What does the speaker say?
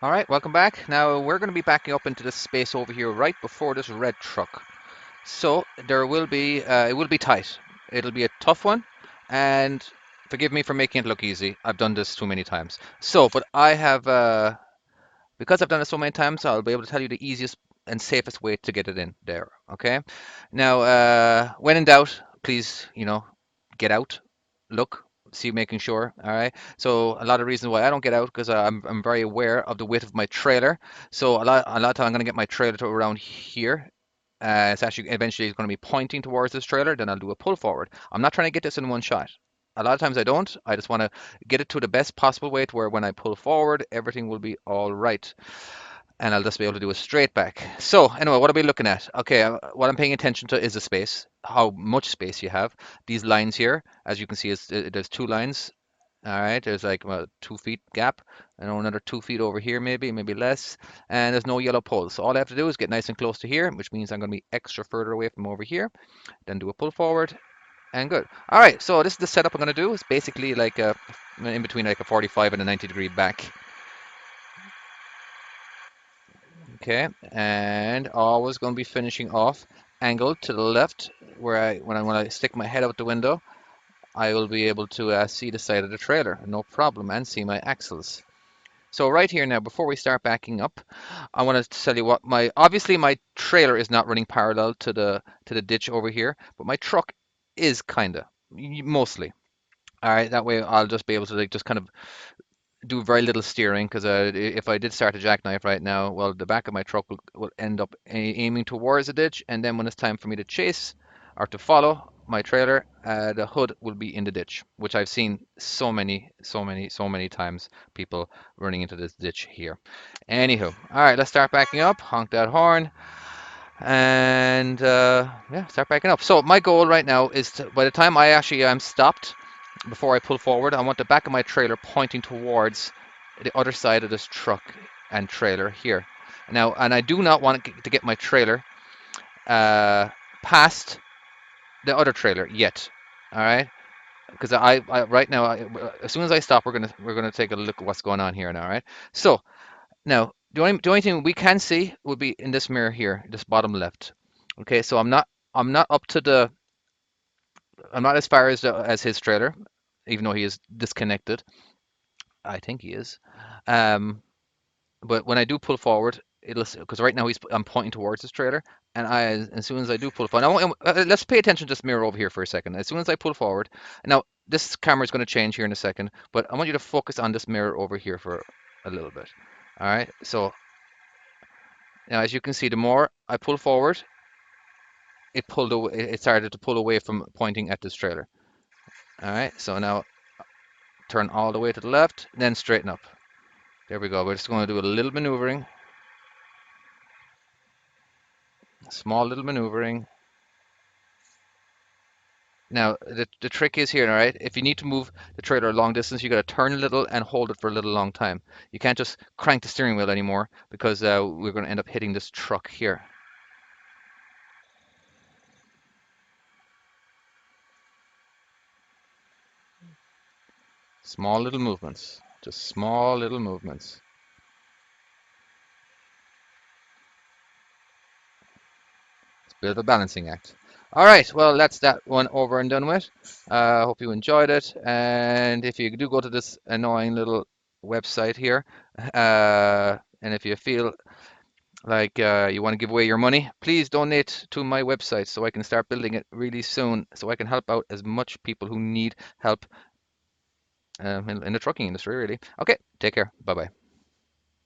All right, welcome back. Now we're going to be backing up into this space over here right before this red truck. So there will be, it will be tight. It'll be a tough one, and forgive me for making it look easy. I've done this too many times. But I have, because I've done it so many times, I'll be able to tell you the easiest and safest way to get it in there. Okay. Now, when in doubt, please, get out, look, see, making sure. All right. So a lot of reasons why I don't get out because I'm very aware of the width of my trailer. So a lot of time I'm going to get my trailer to around here. It's actually eventually it's going to be pointing towards this trailer. Then I'll do a pull forward. I'm not trying to get this in one shot. A lot of times I don't. I just want to get it to the best possible way to where when I pull forward, everything will be all right. And I'll just be able to do a straight back. So anyway, what are we looking at? Okay, what I'm paying attention to is the space, how much space you have. These lines here, as you can see, there's two lines. All right, there's like about 2 feet gap, and another 2 feet over here, maybe less. And there's no yellow poles. So all I have to do is get nice and close to here, which means I'm going to be extra further away from over here. Then do a pull forward, and good. All right, so this is the setup I'm going to do. It's basically like in between like a 45 and a 90-degree back. Okay, and always going to be finishing off angled to the left, where when I stick my head out the window, I will be able to see the side of the trailer, no problem, and see my axles. So right here now, before we start backing up, I want to tell you what obviously my trailer is not running parallel to the ditch over here, but my truck is kinda mostly. All right, that way I'll just be able to like just kind of do very little steering because if I did start a jackknife right now, well, the back of my truck will end up aiming towards the ditch, and then when it's time for me to chase or to follow my trailer, the hood will be in the ditch, which I've seen so many times people running into this ditch here. Anywho, all right, let's start backing up. Honk that horn. And yeah, start backing up. So my goal right now is to, by the time I actually am stopped, before I pull forward, I want the back of my trailer pointing towards the other side of this truck and trailer here. Now, and I do not want to get my trailer uh, past the other trailer yet. All right, because I right now, as soon as I stop, we're gonna take a look at what's going on here now. All right. So now the only thing we can see would be in this mirror here, this bottom left. Okay, so I'm not up to the I'm not as far as his trailer, even though he is disconnected. I think he is. Um, but when I do pull forward, it'll because right now I'm pointing towards this trailer, and as soon as I do pull forward, let's pay attention to this mirror over here for a second. As soon as I pull forward, now this camera is going to change here in a second, but I want you to focus on this mirror over here for a little bit. All right. So now, as you can see, the more I pull forward, it pulled away. It started to pull away from pointing at this trailer. All right. So now turn all the way to the left, then straighten up. There we go. We're just going to do a little maneuvering, small little maneuvering. Now, the trick is here, all right? If you need to move the trailer a long distance, you got to turn a little and hold it for a little long time. You can't just crank the steering wheel anymore because we're going to end up hitting this truck here. Small little movements, just small little movements. It's a bit of a balancing act. All right, well, that's that one over and done with. I hope you enjoyed it. And if you do go to this annoying little website here, and if you feel like you want to give away your money, please donate to my website so I can start building it really soon so I can help out as much people who need help in the trucking industry, really. Okay, take care. Bye bye.